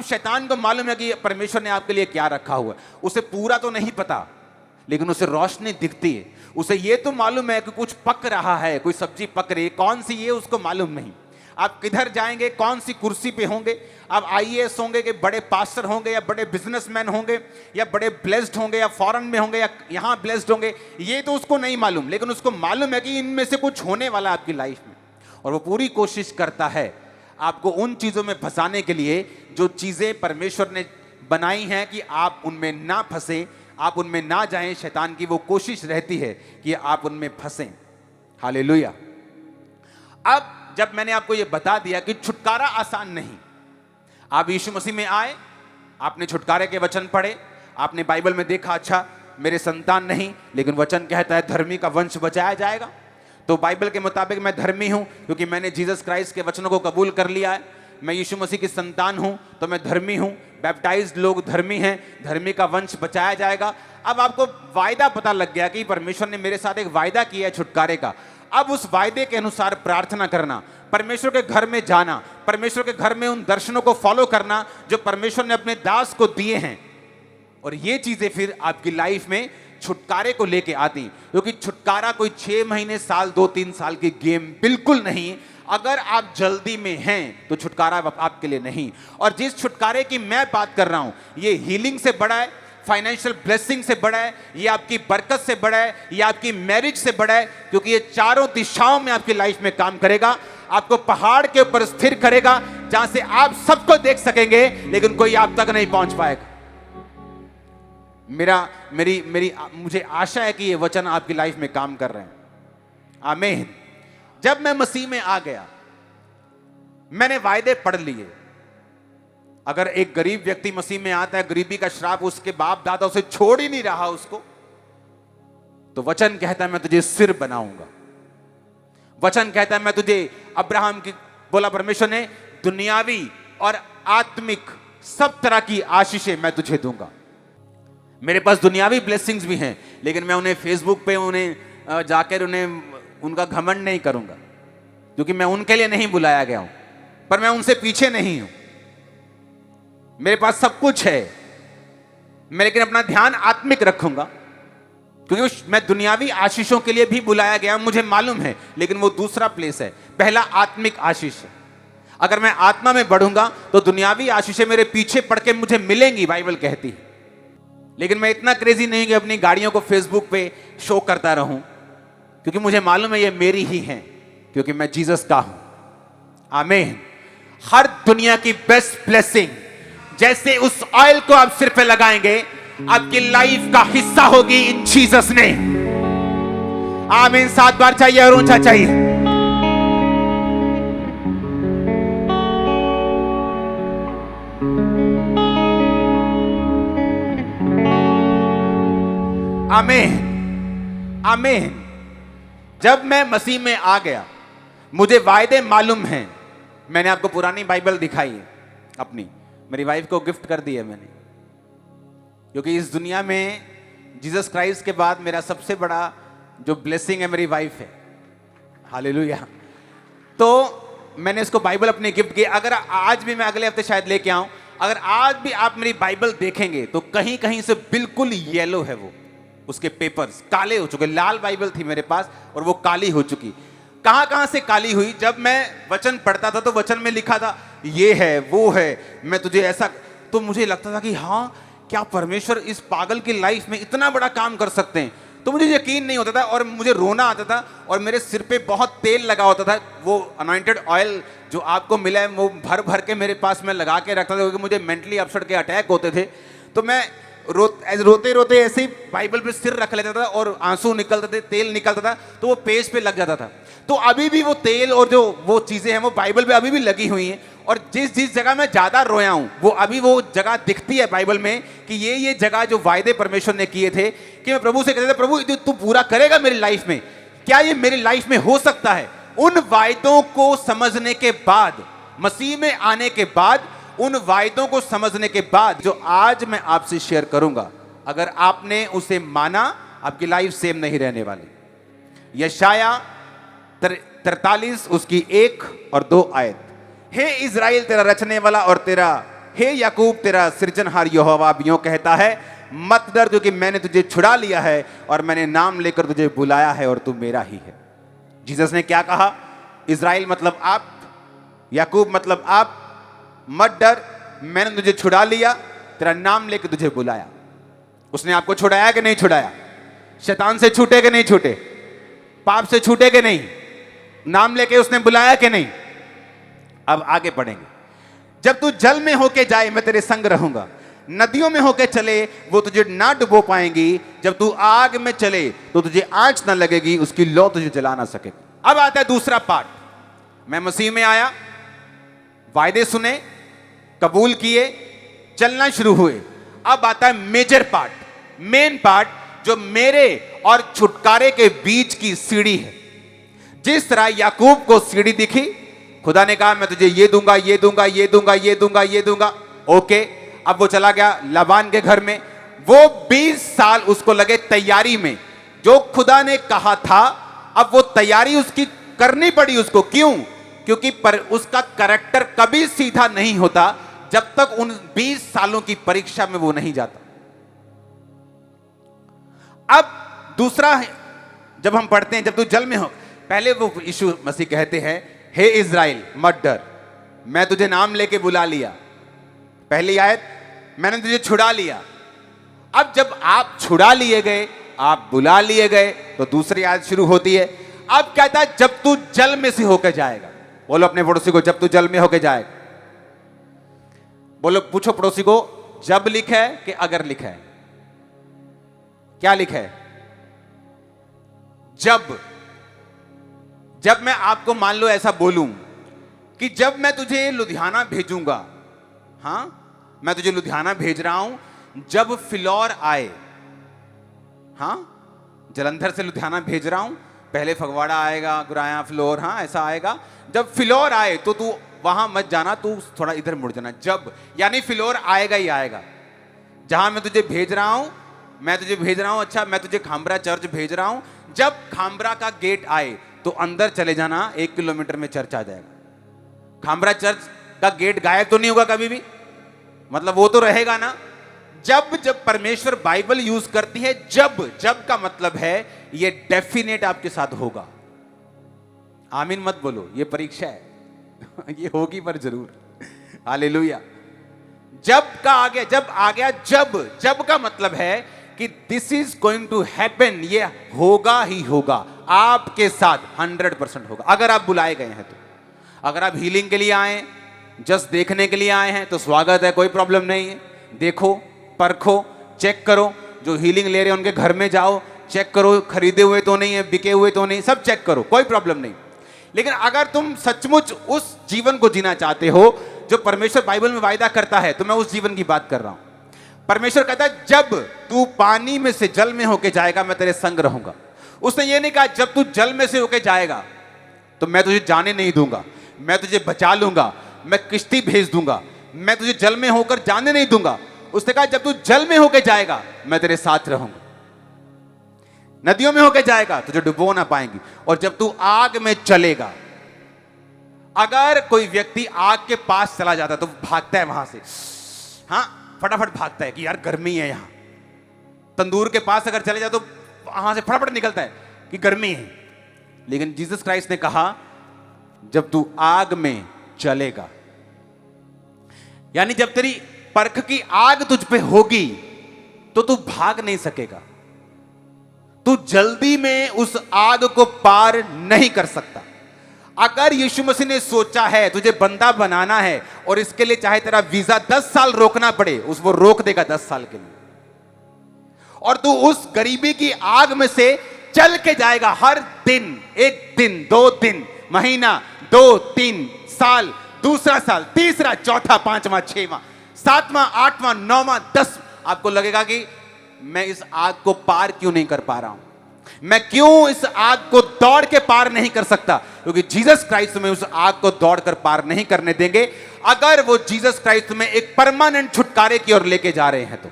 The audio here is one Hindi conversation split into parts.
अब शैतान को मालूम है कि परमेश्वर ने आपके लिए क्या रखा हुआ है। उसे पूरा तो नहीं पता, लेकिन उसे रोशनी दिखती है। उसे ये तो मालूम है कि कुछ पक रहा है, कोई सब्जी पक रही है, कौन सी ये उसको मालूम नहीं। आप किधर जाएंगे, कौन सी कुर्सी पे होंगे, आप आईएएस होंगे कि बड़े पास्टर होंगे, या बड़े बिजनेसमैन होंगे, या बड़े ब्लेस्ड होंगे, या फॉरेन में होंगे, या यहाँ ब्लेस्ड होंगे, ये तो उसको नहीं मालूम। लेकिन उसको मालूम है कि इनमें से कुछ होने वाला है आपकी लाइफ में। और वो पूरी कोशिश करता है आपको उन चीज़ों में फंसाने के लिए जो चीज़ें परमेश्वर ने बनाई हैं कि आप उनमें ना फंसे, आप उनमें ना जाएं। शैतान की वो कोशिश रहती है कि आप उनमें फंसें। हालेलुया। अब जब मैंने आपको ये बता दिया कि छुटकारा आसान नहीं, आप यीशु मसीह में आए, आपने छुटकारे के वचन पढ़े, आपने बाइबल में देखा अच्छा मेरे संतान नहीं, लेकिन वचन कहता है धर्मी का वंश बचाया जाएगा। तो बाइबल के मुताबिक मैं धर्मी हूं क्योंकि मैंने जीसस क्राइस्ट के वचनों को कबूल कर लिया है। मैं यीशु मसीह की संतान हूं तो मैं धर्मी हूं। बैप्टाइज्ड लोग धर्मी हैं, धर्मी का वंश बचाया जाएगा। अब आपको वायदा पता लग गया कि परमेश्वर ने मेरे साथ एक वायदा किया है छुटकारे का। अब उस वायदे के अनुसार प्रार्थना करना, परमेश्वर के घर में जाना, परमेश्वर के घर में उन दर्शनों को फॉलो करना जो परमेश्वर ने अपने दास को दिए हैं। और ये चीजें फिर आपकी लाइफ में छुटकारे को लेके आती, क्योंकि छुटकारा कोई 6 महीने, साल, 2-3 साल की गेम बिल्कुल नहीं। अगर आप जल्दी में हैं तो छुटकारा आपके लिए नहीं। और जिस छुटकारे की मैं बात कर रहा हूं, ये हीलिंग से बड़ा है, फाइनेंशियल ब्लेसिंग से बड़ा है, ये आपकी बरकत से बड़ा है, ये आपकी मैरिज से बड़ा है, क्योंकि ये चारों दिशाओं में आपकी लाइफ में काम करेगा। आपको पहाड़ के ऊपर स्थिर करेगा जहां से आप सबको देख सकेंगे लेकिन कोई आप तक नहीं पहुंच पाएगा। मुझे आशा है कि ये वचन आपकी लाइफ में काम कर रहे हैं। आमीन। जब मैं मसीह में आ गया, मैंने वायदे पढ़ लिए। अगर एक गरीब व्यक्ति मसीह में आता है, गरीबी का श्राप उसके बाप दादा उसे छोड़ ही नहीं रहा उसको, तो वचन कहता है मैं तुझे सिर बनाऊंगा। वचन कहता है मैं तुझे, अब्राहम की बोला परमेश्वर ने, दुनियावी और आत्मिक सब तरह की आशीषें मैं तुझे दूंगा। मेरे पास दुनियावी ब्लेसिंग्स भी हैं, लेकिन मैं उन्हें फेसबुक पे उन्हें जाकर उनका घमंड नहीं करूंगा, क्योंकि मैं उनके लिए नहीं बुलाया गया हूं। पर मैं उनसे पीछे नहीं हूं। मेरे पास सब कुछ है, मैं लेकिन अपना ध्यान आत्मिक रखूंगा, क्योंकि मैं दुनियावी आशीषों के लिए भी बुलाया गया, मुझे मालूम है, लेकिन वो दूसरा प्लेस है। पहला आत्मिक आशीष है। अगर मैं आत्मा में बढ़ूंगा तो दुनियावी आशीषें मेरे पीछे पड़ के मुझे मिलेंगी, बाइबल कहती है। लेकिन मैं इतना क्रेजी नहीं कि अपनी गाड़ियों को फेसबुक पे शो करता रहूं, क्योंकि मुझे मालूम है ये मेरी ही है, क्योंकि मैं जीसस का हूं। आमीन। हर दुनिया की बेस्ट ब्लेसिंग जैसे उस ऑयल को आप सिर पे लगाएंगे, आपकी लाइफ का हिस्सा होगी इन जीसस ने। आमीन। 7 बार चाहिए और ऊंचा चाहिए। आमीन। आमीन। जब मैं मसीह में आ गया, मुझे वायदे मालूम हैं। मैंने आपको पुरानी बाइबल दिखाई है अपनी, मेरी वाइफ को गिफ्ट कर दी है मैंने, क्योंकि इस दुनिया में जीसस क्राइस्ट के बाद मेरा सबसे बड़ा जो ब्लेसिंग है मेरी वाइफ है। हालेलुया। तो मैंने इसको बाइबल अपनी गिफ्ट की। अगर आज भी, मैं अगले हफ्ते शायद लेके आऊं, अगर आज भी आप मेरी बाइबल देखेंगे तो कहीं कहीं से बिल्कुल येलो है, वो उसके पेपर्स काले हो चुके। लाल बाइबल थी मेरे पास और वो काली हो चुकी। कहां कहां से काली हुई? जब मैं वचन पढ़ता था तो वचन में लिखा था ये है, वो है, मैं तुझे ऐसा, तो मुझे लगता था कि हाँ, क्या परमेश्वर इस पागल की लाइफ में इतना बड़ा काम कर सकते हैं? तो मुझे यकीन नहीं होता था और मुझे रोना आता था और मेरे सिर पे बहुत तेल लगा होता था। वो अनॉइंटेड ऑयल जो आपको मिला है वो भर भर के मेरे पास मैं लगा के रखता था, क्योंकि मुझे मेंटली अपसेट के अटैक होते थे। तो मैं रोते रोते ऐसे ही बाइबल पे सिर रख लेता था और आंसू निकलते थे, तेल निकलता था, तो वो पेज पे लग जाता था। तो अभी भी वो तेल और जो वो चीजें हैं वो बाइबल पे अभी भी लगी हुई हैं। और जिस जिस जगह मैं ज्यादा रोया हूं वो अभी वो जगह दिखती है बाइबल में कि ये जगह जो वायदे परमेश्वर ने किए थे, कि मैं प्रभु से कहता था, प्रभु तू पूरा करेगा मेरी लाइफ में, क्या ये मेरी लाइफ में हो सकता है? उन वायदों को समझने के बाद, मसीह में आने के बाद, उन वायदों को समझने के बाद जो आज मैं आपसे शेयर करूंगा, अगर आपने उसे माना, आपकी लाइफ सेम नहीं रहने वाली। यशाया 43 उसकी 1 और 2 आयत। हे इज़राइल, तेरा रचने वाला और तेरा हे याकूब तेरा सृजनहार यहोवा यूं कहता है, मत डर क्योंकि मैंने तुझे छुड़ा लिया है और मैंने नाम लेकर तुझे बुलाया है और तू मेरा ही है। जीसस ने क्या कहा? इज़राइल मतलब आप, याकूब मतलब आप, मत डर, मैंने तुझे छुड़ा लिया, तेरा नाम लेकर तुझे बुलाया। उसने आपको छुड़ाया कि नहीं छुड़ाया? शैतान से छूटे कि नहीं छूटे? पाप से छूटे कि नहीं? नाम लेके उसने बुलाया कि नहीं? अब आगे बढ़ेंगे। जब तू जल में होके जाए मैं तेरे संग रहूंगा, नदियों में होके चले वो तुझे ना डुबो पाएंगी, जब तू आग में चले तो तुझे आंच ना लगेगी, उसकी लौ तुझे जला ना सकेगी। अब आता है दूसरा पार्ट। मैं मसीह में आया, वायदे सुने, कबूल किए, चलना शुरू हुए। अब आता है मेजर पार्ट, मेन पार्ट, जो मेरे और छुटकारे के बीच की सीढ़ी है। जिस तरह याकूब को सीढ़ी दिखी, खुदा ने कहा मैं तुझे ये दूंगा, ये दूंगा, ये दूंगा, ये दूंगा, ये दूंगा। ओके, अब वो चला गया लाबान के घर में। वो 20 साल उसको लगे तैयारी में, जो खुदा ने कहा था। अब वो तैयारी उसकी करनी पड़ी उसको। क्यों? क्योंकि पर उसका कैरेक्टर कभी सीधा नहीं होता जब तक उन 20 सालों की परीक्षा में वो नहीं जाता। अब दूसरा है, जब हम पढ़ते हैं जब तू जल में हो, पहले वो यीशु मसीह कहते हैं हे इज़राइल मत डर, मैं तुझे नाम लेके बुला लिया। पहली आयत, मैंने तुझे छुड़ा लिया। अब जब आप छुड़ा लिए गए, आप बुला लिए गए, तो दूसरी आयत शुरू होती है। अब कहता है जब तू जल में से होकर जाएगा। बोलो अपने पड़ोसी को, जब तू जल में होकर जाएगा। बोलो, पूछो पड़ोसी को, जब लिखा है कि अगर लिखा है? क्या लिखा है? जब। जब मैं आपको मान लो ऐसा बोलूं कि जब मैं तुझे लुधियाना भेजूंगा, हां मैं तुझे लुधियाना भेज रहा हूं, जब फिलौर आए, हां जलंधर से लुधियाना भेज रहा हूं, पहले फगवाड़ा आएगा, गुराया, फ्लोर, हां ऐसा आएगा। जब फिलौर आए तो तू वहां मत जाना, तू थोड़ा इधर मुड़ जाना। जब यानी फिलौर आएगा ही आएगा। जहां मैं तुझे भेज रहा हूं, मैं तुझे भेज रहा हूं, अच्छा मैं तुझे खामरा चर्च भेज रहा हूं, जब खामरा का गेट आए तो अंदर चले जाना, 1 किलोमीटर में चर्च आ जाएगा। खामरा चर्च का गेट गायब तो नहीं होगा कभी भी, मतलब वो तो रहेगा ना। जब परमेश्वर बाइबल यूज करती है, जब का मतलब है ये डेफिनेट आपके साथ होगा। आमीन मत बोलो, ये परीक्षा है ये होगी पर जरूर। हालेलुया। जब का आ गया, जब आ गया, जब का मतलब है कि this is going to happen, ये होगा ही होगा आपके साथ, 100% होगा अगर आप बुलाए गए हैं तो। अगर आप हीलिंग के लिए आए, जस्ट देखने के लिए आए हैं तो स्वागत है, कोई प्रॉब्लम नहीं है। देखो, परखो, चेक करो। जो हीलिंग ले रहे हैं उनके घर में जाओ, चेक करो खरीदे हुए तो नहीं है, बिके हुए तो नहीं, सब चेक करो, कोई प्रॉब्लम नहीं। लेकिन अगर तुम सचमुच उस जीवन को जीना चाहते हो जो परमेश्वर बाइबल में वायदा करता है, तो मैं उस जीवन की बात कर रहा हूं। परमेश्वर कहता है जब तू पानी में से जल में होके जाएगा मैं तेरे संग रहूंगा। उसने ये नहीं कहा जब तू जल में से होके जाएगा तो मैं तुझे जाने नहीं दूंगा, मैं तुझे बचा लूंगा, मैं किश्ती भेज दूंगा, मैं तुझे जल में होकर जाने नहीं दूंगा। उसने कहा जब तू जल में होके जाएगा मैं तेरे साथ रहूंगा। नदियों में होके जाएगा तुझे डुबो ना पाएंगी, और जब तू आग में चलेगा, अगर कोई व्यक्ति आग के पास चला जाता है तो भागता है वहां से, हाँ फटाफट भागता है कि यार गर्मी है यहां। तंदूर के पास अगर चले जाए तो वहां से फटाफट निकलता है कि गर्मी है। लेकिन जीसस क्राइस्ट ने कहा जब तू आग में चलेगा, यानी जब तेरी परख की आग तुझ पे होगी तो तू भाग नहीं सकेगा। तू जल्दी में उस आग को पार नहीं कर सकता। अगर यीशु मसीह ने सोचा है तुझे बंदा बनाना है और इसके लिए चाहे तेरा वीजा 10 साल रोकना पड़े, वो रोक देगा 10 साल के लिए, और तू उस गरीबी की आग में से चल के जाएगा हर दिन, 1 दिन, 2 दिन, महीना, 2, 3 साल, दूसरा साल, तीसरा, चौथा, 5वां, 6वां, 7वां, 8वां, 9वां, 10। आपको लगेगा कि मैं इस आग को पार क्यों नहीं कर पा रहा हूं, मैं क्यों इस आग को दौड़ के पार नहीं कर सकता, क्योंकि जीसस क्राइस्ट में उस आग को दौड़ कर पार नहीं करने देंगे। अगर वो जीसस क्राइस्ट में एक परमानेंट छुटकारे की ओर लेके जा रहे हैं तो,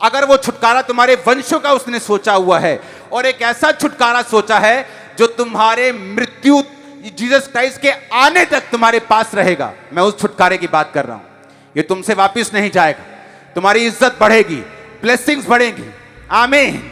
अगर वो छुटकारा तुम्हारे वंशों का उसने सोचा हुआ है और एक ऐसा छुटकारा सोचा है जो तुम्हारे मृत्यु जीसस क्राइस्ट के आने तक तुम्हारे पास रहेगा, मैं उस छुटकारे की बात कर रहा हूं। ये तुमसे वापस नहीं जाएगा। तुम्हारी इज्जत बढ़ेगी, ब्लेसिंग्स बढ़ेंगी। आमीन।